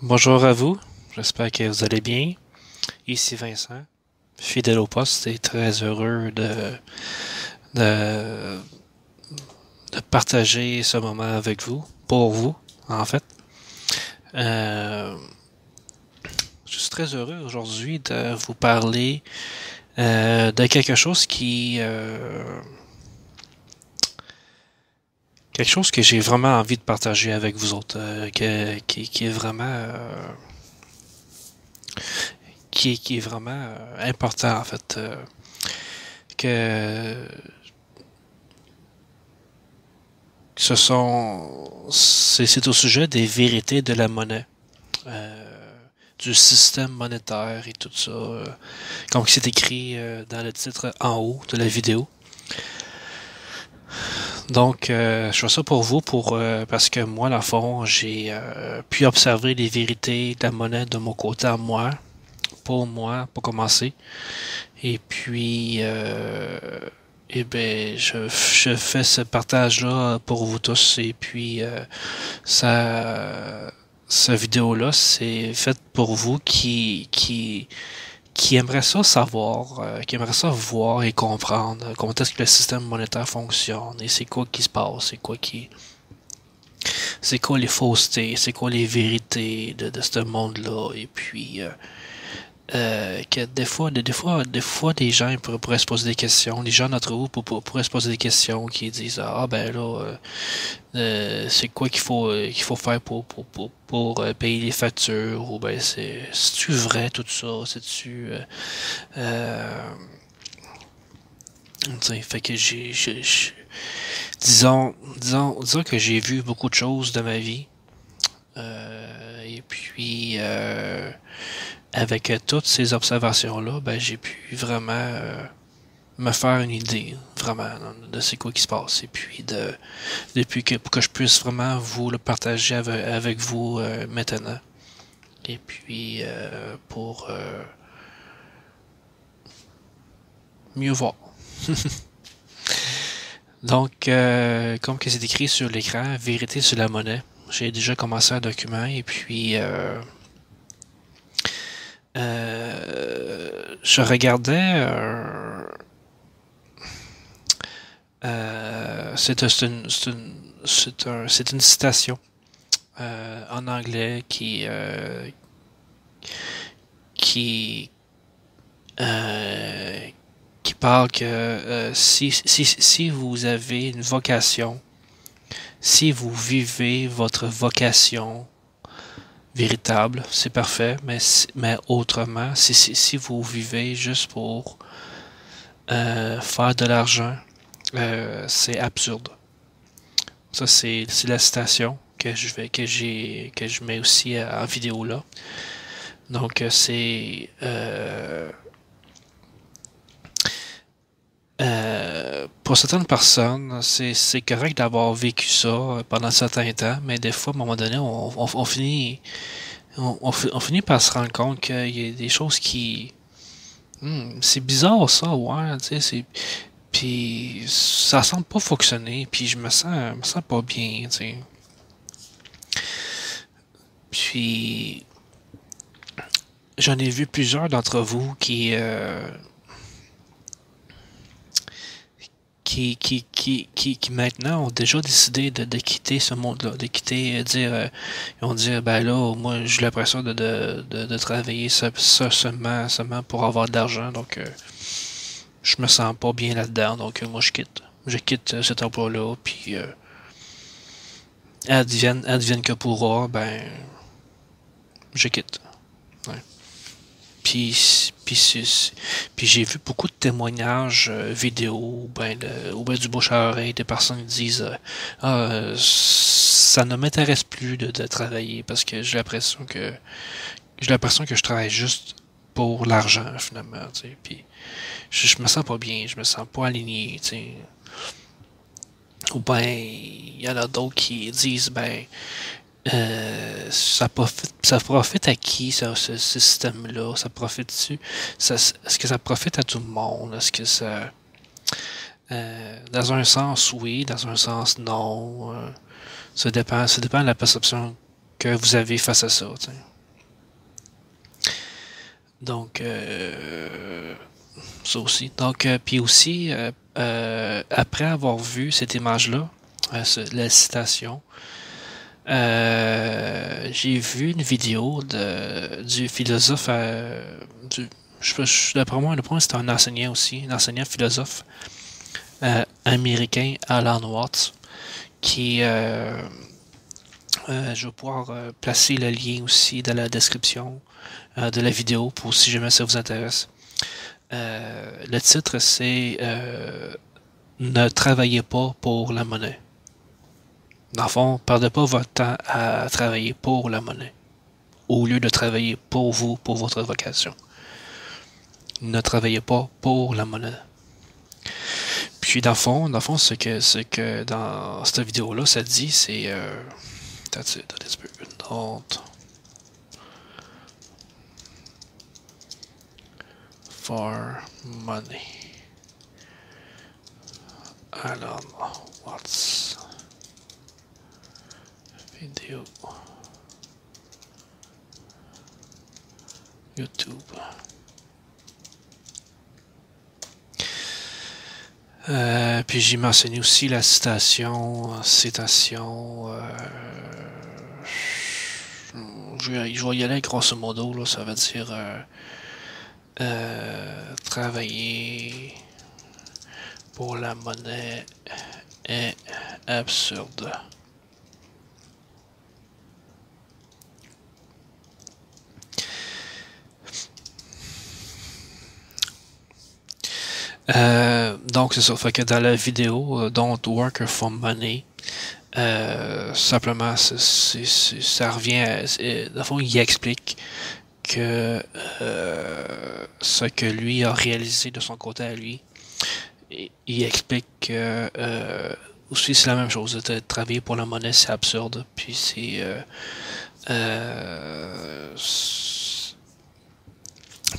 Bonjour à vous, j'espère que vous allez bien. Ici Vincent, fidèle au poste et très heureux de, de partager ce moment avec vous, pour vous en fait. Euh, je suis très heureux aujourd'hui de vous parler de quelque chose que j'ai vraiment envie de partager avec vous autres, qui est vraiment qui est vraiment important en fait. Que c'est au sujet des vérités de la monnaie, du système monétaire et tout ça, comme c'est écrit dans le titre en haut de la vidéo. Donc, je fais ça pour vous, parce que moi, dans le fond, j'ai pu observer les vérités de la monnaie de mon côté à moi, pour commencer. Et puis, je fais ce partage-là pour vous tous. Et puis, cette vidéo-là, c'est fait pour vous qui aimerait ça savoir, qui aimerait ça voir et comprendre comment est-ce que le système monétaire fonctionne et c'est quoi qui se passe, c'est quoi les faussetés, c'est quoi les vérités de ce monde-là. Et puis, que des fois, des gens pourraient se poser des questions. Les gens d'entre vous pourraient se poser des questions qui disent ah ben là, c'est quoi qu'il faut faire pour payer les factures ou ben c'est-tu vrai tout ça, c'est-tu euh, fait que disons que j'ai vu beaucoup de choses de ma vie. Et puis, avec toutes ces observations-là, ben, j'ai pu vraiment me faire une idée, vraiment, de c'est quoi qui se passe. Et puis, depuis pour que je puisse vraiment vous le partager avec vous maintenant. Et puis, pour mieux voir. Donc, comme que c'est écrit sur l'écran, vérité sur la monnaie. J'ai déjà commencé un document et puis je regardais. C'est une citation en anglais qui euh, qui parle que si vous avez une vocation, si vous vivez votre vocation véritable, c'est parfait, mais autrement, si vous vivez juste pour faire de l'argent, c'est absurde. Ça, c'est la citation que je mets aussi en vidéo là. Donc, pour certaines personnes, c'est correct d'avoir vécu ça pendant un certain temps, mais des fois, à un moment donné, on finit par se rendre compte qu'il y a des choses c'est bizarre ça, ouais, tu sais, puis ça semble pas fonctionner, puis me sens pas bien, tu sais. Puis j'en ai vu plusieurs d'entre vous qui maintenant ont déjà décidé de quitter ce monde-là, de quitter, ils vont dire, ben là, moi, j'ai l'impression de travailler seulement pour avoir de l'argent, donc je me sens pas bien là-dedans, donc moi, je quitte. Je quitte cet emploi-là, puis advienne que pourra, ben, je quitte. Ouais. Puis j'ai vu beaucoup de témoignages vidéo ou ben du bouche à oreille des personnes qui disent ça ne m'intéresse plus de travailler parce que j'ai l'impression que je travaille juste pour l'argent finalement, tu sais. Puis je me sens pas bien, je me sens pas aligné, tu sais. Ou ben il y en a d'autres qui disent ben ça profite à qui, ce système-là? Ça profite-tu? Est-ce que ça profite à tout le monde? Est-ce que ça... dans un sens, oui. Dans un sens, non. Ça dépend de la perception que vous avez face à ça. T'sais. Donc, ça aussi. Donc, puis aussi, après avoir vu cette image-là, la citation, j'ai vu une vidéo du philosophe, d'après moi, le point c'est un enseignant aussi, un enseignant philosophe américain, Alan Watts, qui, je vais pouvoir placer le lien aussi dans la description de la vidéo pour si jamais ça vous intéresse. Le titre c'est Ne travaillez pas pour la monnaie. Dans le fond, perdez pas votre temps à travailler pour la monnaie, au lieu de travailler pour vous, pour votre vocation. Ne travaillez pas pour la monnaie. Puis dans le fond, ce que dans cette vidéo-là, ça dit, c'est that's it, that is not for money. Alors, what's vidéo YouTube. Puis j'ai mentionné aussi la citation, je vais y aller grosso modo, là, ça veut dire travailler pour la monnaie est absurde. Donc c'est ça, fait que dans la vidéo Don't Work for Money, simplement ça revient à, dans le fond il explique que ce que lui a réalisé de son côté à lui, il explique que aussi c'est la même chose, de travailler pour la monnaie c'est absurde, puis c'est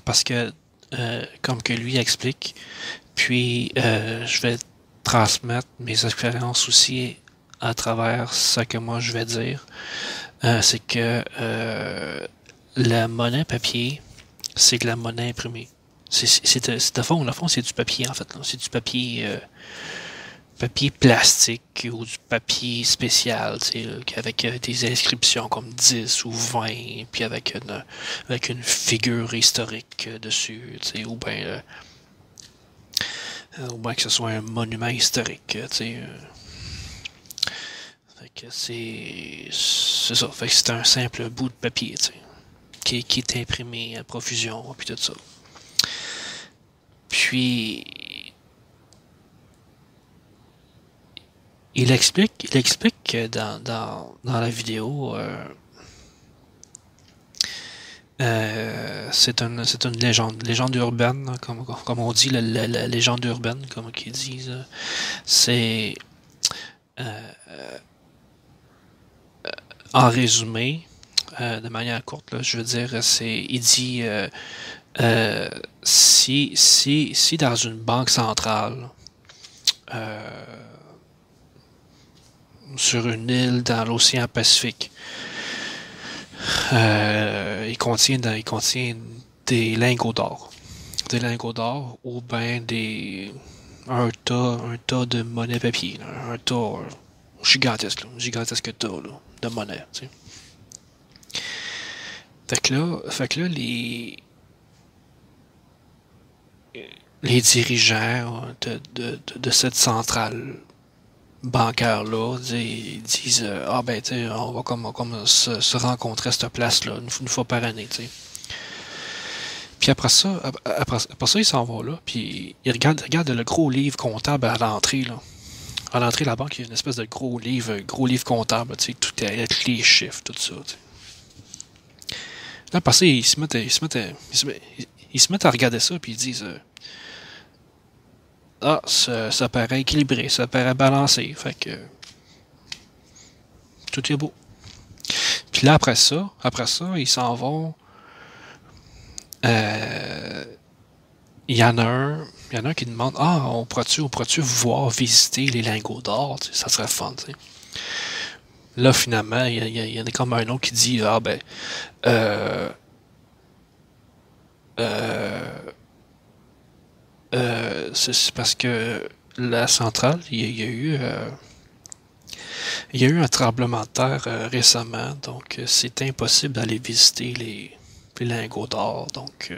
parce que comme que lui explique, puis je vais transmettre mes expériences aussi à travers ce que moi je vais dire. C'est que la monnaie papier, c'est de la monnaie imprimée. De fond, c'est du papier en fait. C'est du papier papier plastique ou du papier spécial, avec des inscriptions comme 10 ou 20, puis avec une figure historique dessus, ou bien que ce soit un monument historique, fait que c'est ça, fait que c'est un simple bout de papier, qui est imprimé à profusion, puis tout ça. Puis il explique que dans la vidéo, c'est une légende urbaine, comme on dit, la légende urbaine, comme qu'ils disent. C'est en résumé, de manière courte, là, je veux dire, il dit si dans une banque centrale, sur une île dans l'océan Pacifique, il contient des lingots d'or. Des lingots d'or ou bien un tas de monnaie papier. Là, un tas gigantesque tas là, de monnaie. T'sais. Fait que là, les dirigeants de cette centrale bancaire-là disent ah ben tu sais, on va comme se rencontrer à cette place-là une fois par année, tu sais. Puis après ça ils s'en vont là, puis ils regardent le gros livre comptable à l'entrée là. À l'entrée de la banque, il y a une espèce de gros livre comptable, tu sais, tout avec les chiffres, tout ça. T'sais. Là, après ça, ils se mettent à regarder ça, puis ils disent ah, ça paraît équilibré, ça paraît balancé, fait que tout est beau. Puis là, après ça, ils s'en vont. Il y en a un qui demande ah, on pourrait-tu voir visiter les lingots d'or, ça serait fun, tu sais. Là, finalement, il y en a comme un autre qui dit, ah ben, euh, euh, c'est parce que la centrale, il y a eu un tremblement de terre récemment, donc c'est impossible d'aller visiter les lingots d'or, donc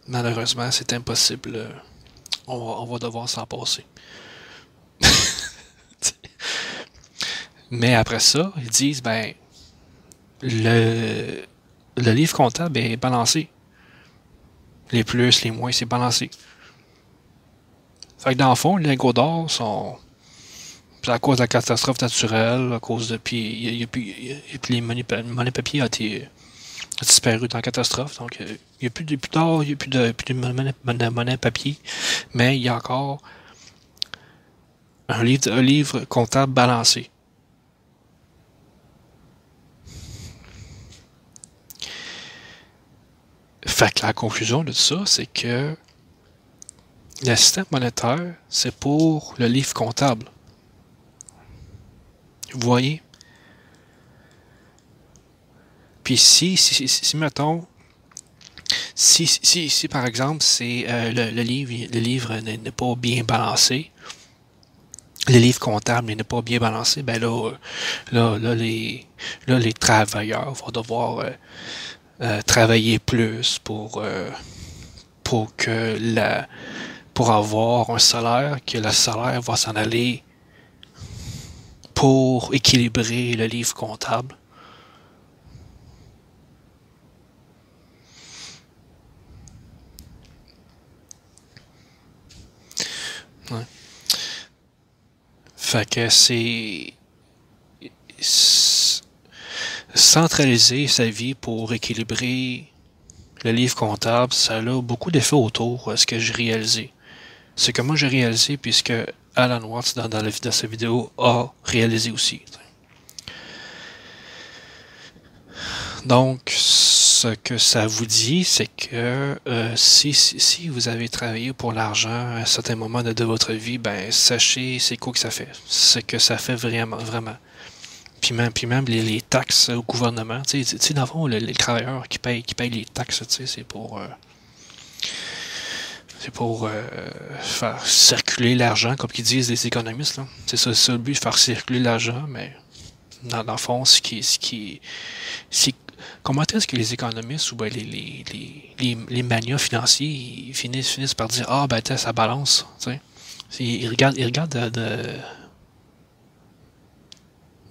malheureusement, c'est impossible. On va devoir s'en passer. Mais après ça, ils disent, ben, le, le livre comptable est balancé. Les plus, les moins, c'est balancé. Fait que dans le fond, les lingots d'or sont. C'est à cause de la catastrophe naturelle, à cause de. Puis, les monnaies papier a disparu dans la catastrophe. Donc, il n'y a plus de d'or, il n'y a plus de monnaie papier. Mais il y a encore un livre comptable balancé. Fait que la conclusion de ça, c'est que le système monétaire, c'est pour le livre comptable. Vous voyez? Puis si mettons, si par exemple, c'est le livre n'est pas bien balancé, le livre comptable n'est pas bien balancé, ben là, les travailleurs vont devoir travailler plus pour que pour avoir un salaire, que le salaire va s'en aller pour équilibrer le livre comptable. Ouais. Fait que c'est centraliser sa vie pour équilibrer le livre comptable, ça a beaucoup d'effets autour, ce que j'ai réalisé. Ce que moi j'ai réalisé, puisque Alan Watts, dans sa vidéo, a réalisé aussi. Donc, ce que ça vous dit, c'est que si vous avez travaillé pour l'argent à un certain moment de votre vie, ben sachez c'est quoi que ça fait. Ce que ça fait vraiment, vraiment. Puis même les taxes au gouvernement, tu sais, dans le fond, les travailleurs qui payent les taxes, tu sais, c'est pour faire circuler l'argent, comme qu'ils disent les économistes, là. C'est ça le but, de faire circuler l'argent, mais dans le fond, comment est-ce que les économistes ou ben les manias financiers ils finissent par dire ah ben ça balance, tu sais. Ils regardent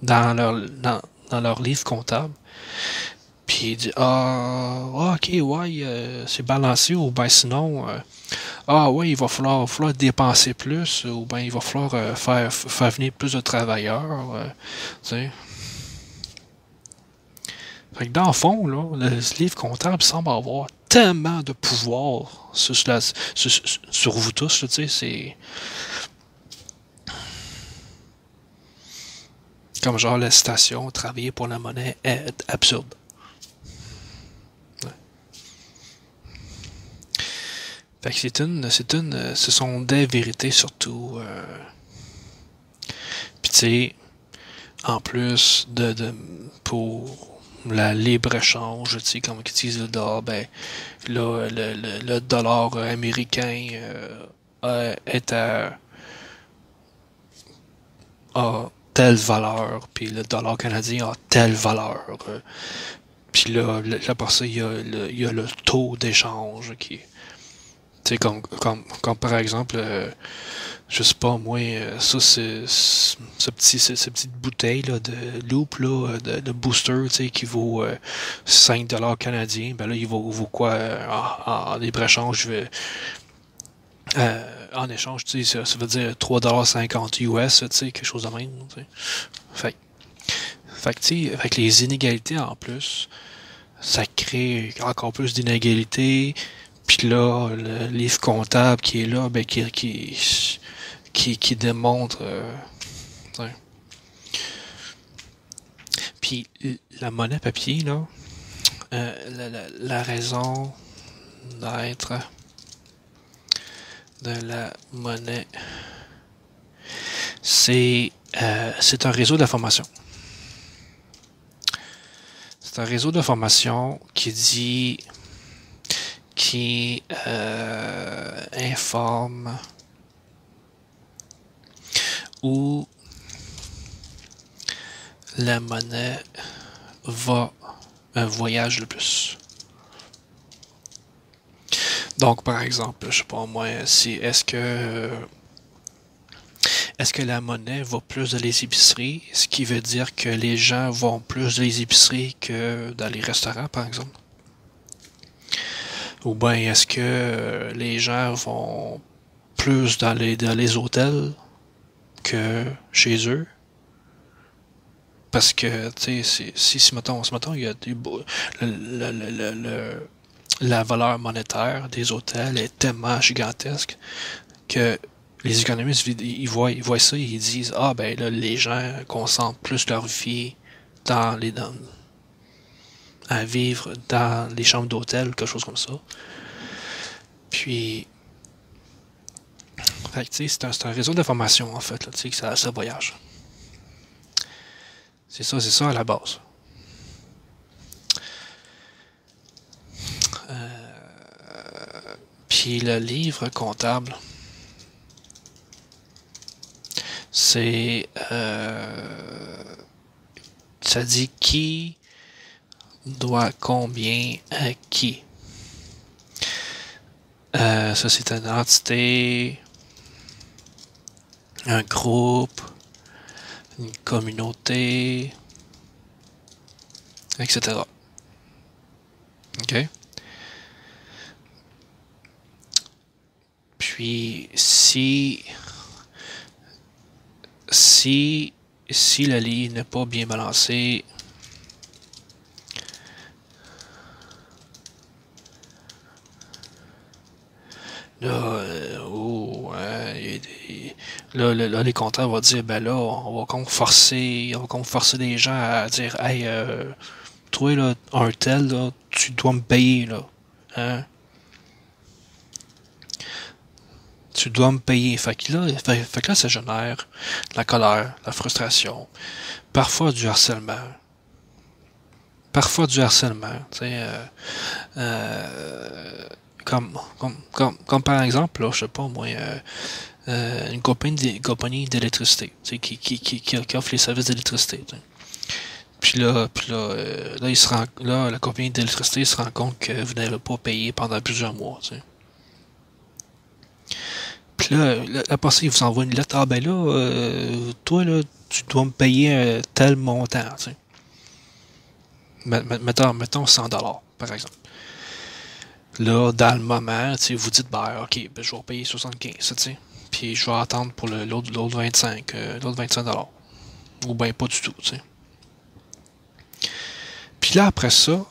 dans dans leur livre comptable, puis ils disent ok ouais c'est balancé ou ben sinon ah ouais il va falloir dépenser plus ou ben il va falloir faire venir plus de travailleurs, tu sais. Fait que dans le fond, là, le livre comptable semble avoir tellement de pouvoir sur vous tous, tu sais, c'est comme genre la citation, travailler pour la monnaie est absurde. Ouais. Fait que ce sont des vérités surtout. Puis tu sais, en plus pour la libre-échange, tu sais, comme ils disent le dollar, ben, là, le dollar américain est a telle valeur, puis le dollar canadien a telle valeur. Puis là, pour ça, il y a le taux d'échange qui, tu sais, comme par exemple, je sais pas moi, ça c'est cette petite bouteille là, de loop là, de booster, tu sais, qui vaut 5 $ canadiens, ben là il vaut quoi en libre-échange, en échange, tu sais, ça veut dire 3,50 $ US, tu sais, quelque chose de même, tu sais. Fait, fait que, tu sais, avec les inégalités en plus, ça crée encore plus d'inégalités. Puis là, le livre comptable qui est là, ben, qui démontre. Puis la monnaie papier, là, la raison d'être de la monnaie, c'est un réseau d'information. C'est un réseau d'information qui informe où la monnaie voyage le plus. Donc, par exemple, je sais pas moi, est-ce que la monnaie va plus dans les épiceries, ce qui veut dire que les gens vont plus dans les épiceries que dans les restaurants, par exemple? Ou bien est-ce que les gens vont plus dans les hôtels que chez eux? Parce que, tu sais, si mettons, il y a la valeur monétaire des hôtels est tellement gigantesque que les économistes, ils voient ça et ils disent, ah ben là, les gens concentrent plus leur vie à vivre dans les chambres d'hôtel, quelque chose comme ça. Puis, fait que, c'est un réseau d'information, en fait, là, que ça voyage. C'est ça à la base. Puis le livre comptable, c'est ça dit qui doit combien à qui. Ça c'est une entité, un groupe, une communauté, etc. OK? Puis si le livre n'est pas bien balancé, là, là, les comptables vont dire, ben là, on va comme forcer les gens à dire, hey, toi, là, un tel, là, tu dois me payer, là. Hein? Tu dois me payer. Fait que là, ça génère la colère, la frustration, parfois du harcèlement. Tu sais, comme par exemple, là, je sais pas moi, une compagnie d'électricité, tu sais, qui offre les services d'électricité. Tu sais. Là, la compagnie d'électricité se rend compte que vous n'avez pas payé pendant plusieurs mois. Tu sais. Puis là, après ça, il vous envoie une lettre. Ah ben là, toi, là, tu dois me payer tel montant. Tu sais. Mettons 100 $, par exemple. Là, dans le moment, tu sais, vous dites, ben, ok, ben, je vais payer 75, tu sais. Puis je vais attendre pour l'autre 25, l'autre 25 $. Ou ben pas du tout, tu sais. Puis là, après ça,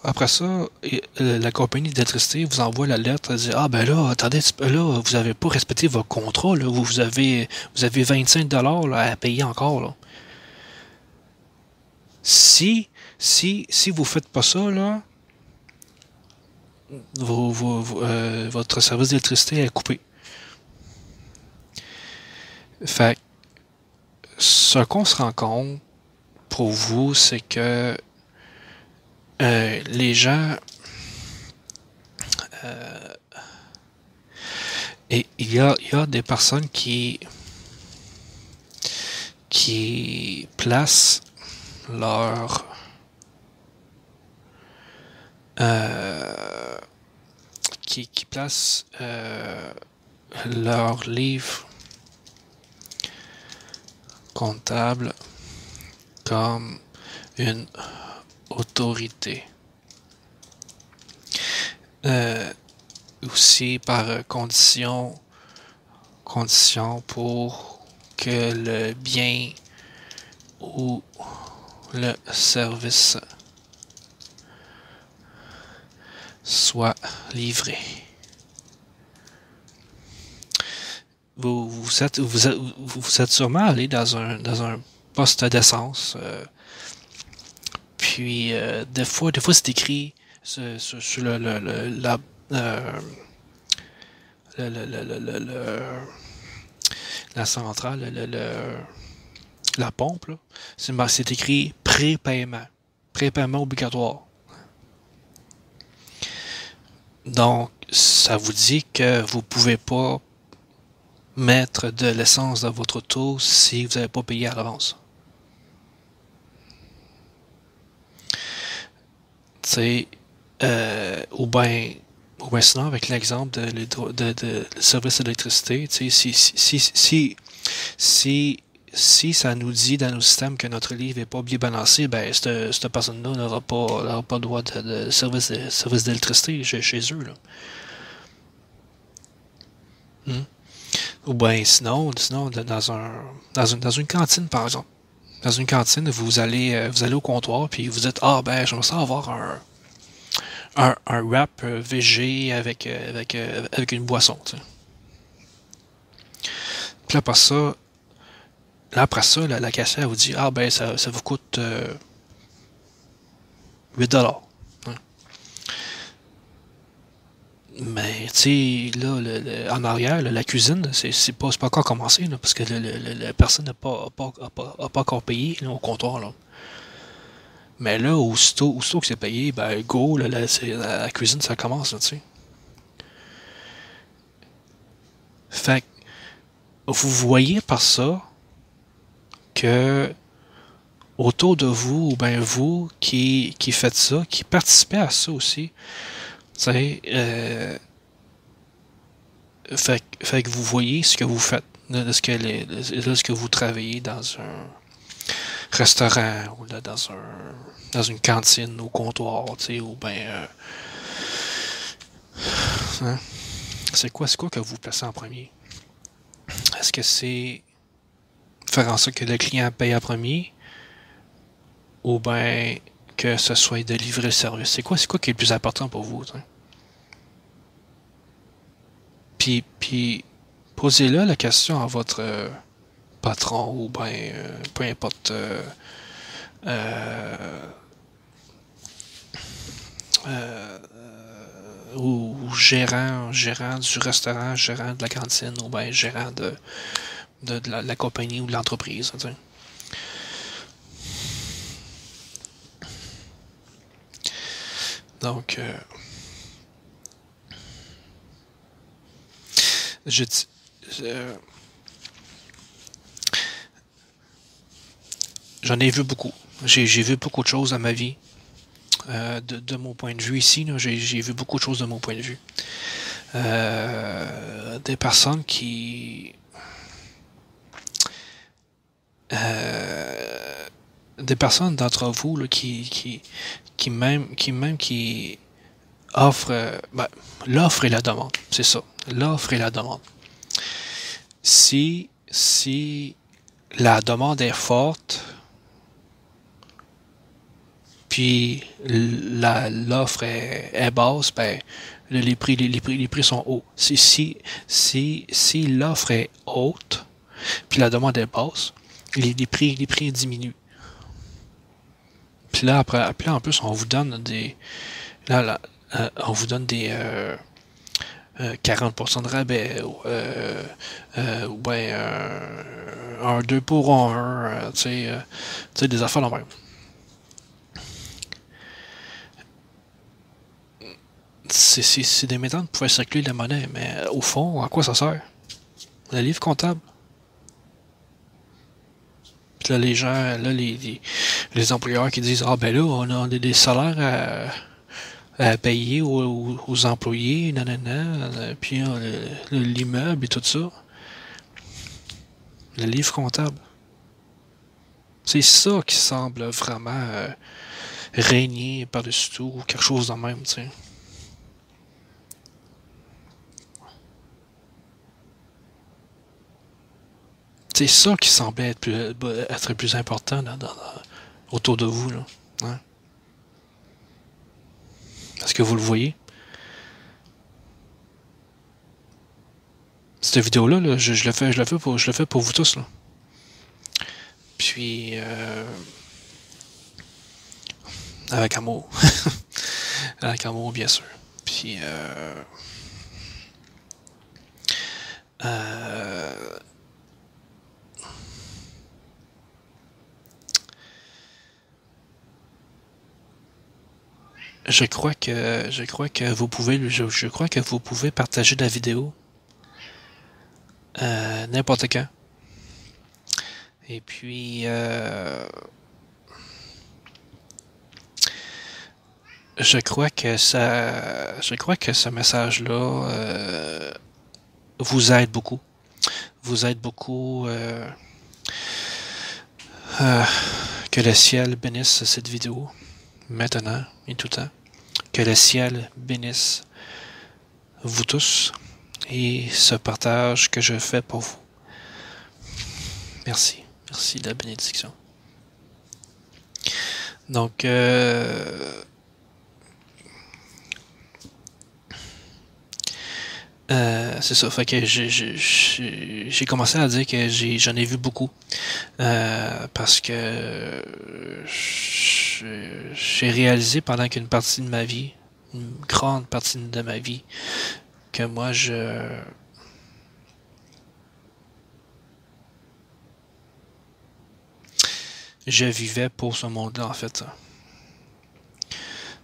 la compagnie d'électricité vous envoie la lettre, elle dit, ah ben là, attendez, là, vous avez pas respecté votre contrat, là, vous avez 25 $ là, à payer encore, là. Si vous faites pas ça, là, votre service d'électricité est coupé. Fait ce qu'on se rend compte pour vous, c'est que les gens et il y a des personnes qui placent leur qui placent leur livre comptable comme une autorité. Aussi par condition pour que le bien ou le service soit livré. Vous êtes sûrement allé dans un poste d'essence, puis des fois c'est écrit sur la la centrale, la pompe, là, c'est écrit prépaiement obligatoire. Donc, ça vous dit que vous pouvez pas mettre de l'essence dans votre auto si vous n'avez pas payé à l'avance. Tu sais, ou ben sinon, avec l'exemple de service d'électricité, tu sais, si ça nous dit dans nos systèmes que notre livre n'est pas bien balancé, ben, cette personne-là n'aura pas le droit de service d'électricité chez eux, là. Hmm. Ou bien sinon dans une cantine, par exemple. Dans une cantine, vous allez au comptoir, puis vous dites, ah, ben, j'aimerais ça avoir un wrap VG avec une boisson, tu sais. Puis après ça, la caissière vous dit, ah, ben, ça vous coûte 8 $. Hein. Mais, tu sais, là, en arrière, là, la cuisine, c'est pas encore commencé, là, parce que la personne n'a a pas encore payé là, au comptoir, là. Mais là, aussitôt que c'est payé, ben, go, là, la cuisine, ça commence, là, tu sais. Fait que, vous voyez par ça que autour de vous, ou bien vous qui faites ça, qui participez à ça aussi, tu sais, fait que vous voyez ce que vous faites, lorsque vous travaillez dans un restaurant ou là, dans une cantine au comptoir, tu sais, ou bien, hein, c'est quoi que vous placez en premier? Est-ce que c'est faire en sorte que le client paye en premier, ou bien que ce soit de livrer le service? C'est quoi qui est le plus important pour vous, t'sais? Puis posez-là la question à votre patron ou ben peu importe euh, euh, ou gérant du restaurant, gérant de la cantine ou ben gérant de la compagnie ou de l'entreprise. T'sais. Donc je dis j'en ai vu beaucoup. J'ai vu beaucoup de choses dans ma vie. De mon point de vue ici, j'ai vu beaucoup de choses de mon point de vue. Des personnes qui des personnes d'entre vous là, qui offrent ben, l'offre et la demande, c'est ça, l'offre et la demande. Si la demande est forte, puis l'offre est basse, ben les prix sont hauts. Si l'offre est haute, puis la demande est basse, les prix diminuent. Puis là, puis là, en plus, on vous donne des. Là, on vous donne des 40% de rabais, ou ben un 2 pour 1, tu sais, des affaires de même. C'est des méthodes pour faire circuler la monnaie, mais au fond, à quoi ça sert? Le livre comptable. Puis là, les gens, là, les employeurs qui disent, ah ben là, on a des salaires à payer aux employés, nanana, puis l'immeuble et tout ça. Le livre comptable. C'est ça qui semble vraiment régner par-dessus tout, ou quelque chose de même, tu sais. C'est ça qui semblait être plus important autour de vous, là. Hein? Est-ce que vous le voyez? Cette vidéo-là, là, je le fais pour vous tous, là. Puis, avec amour. Avec amour, bien sûr. Puis, euh, je crois que vous pouvez partager la vidéo n'importe quand. Et puis je crois que ce message-là vous aide beaucoup. Vous aide beaucoup. Que le ciel bénisse cette vidéo maintenant et tout le temps. Que le ciel bénisse vous tous et ce partage que je fais pour vous. Merci. Merci de la bénédiction. Donc, c'est ça. Fait que j'ai commencé à dire que j'en ai vu beaucoup. Parce que j'ai réalisé pendant qu'une partie de ma vie, une grande partie de ma vie, que moi je vivais pour ce monde-là en fait.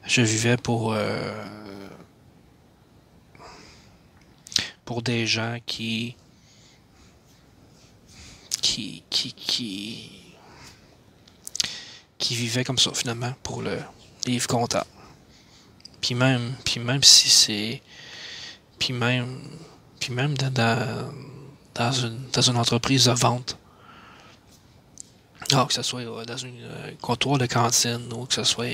Je vivais pour des gens qui vivaient comme ça finalement pour le livre comptable. Puis même si c'est puis même dans une entreprise de vente, que ce soit dans un comptoir de cantine ou que ce soit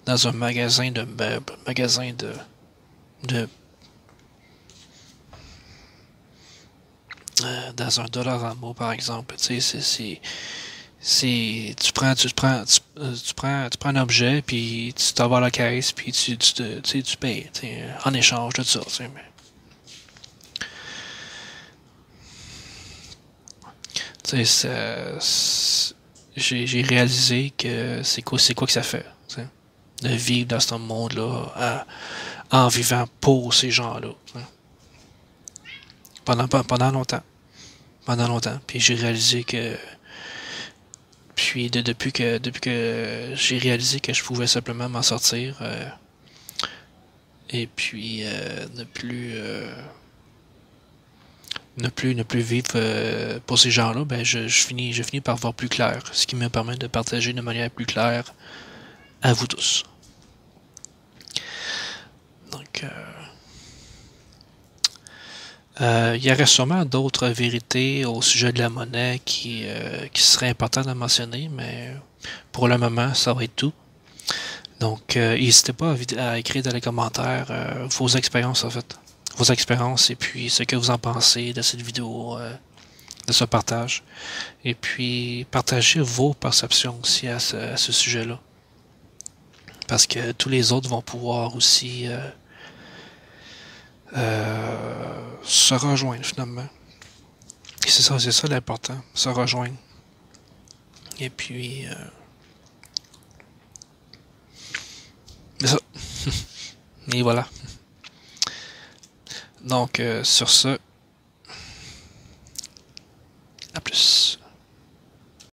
dans un magasin de meubles, dans un Dollarama par exemple, tu sais, tu prends un objet puis tu t'en vas à la caisse puis tu payes en échange de ça, mais j'ai réalisé que c'est quoi que ça fait, t'sais, de vivre dans ce monde-là en vivant pour ces gens-là, pendant longtemps. Puis j'ai réalisé que depuis que j'ai réalisé que je pouvais simplement m'en sortir et puis ne plus vivre pour ces gens-là, ben je finis par voir plus clair, ce qui me permet de partager de manière plus claire à vous tous. Donc, il y aurait sûrement d'autres vérités au sujet de la monnaie qui seraient importantes à mentionner, mais pour le moment, ça va être tout. Donc, n'hésitez pas à écrire dans les commentaires vos expériences, en fait. Vos expériences et puis ce que vous en pensez de cette vidéo, de ce partage. Et puis, partagez vos perceptions aussi à ce sujet-là. Parce que tous les autres vont pouvoir aussi se rejoindre finalement. Et c'est ça l'important, se rejoindre. Et puis, c'est ça. Et voilà. Donc, sur ce,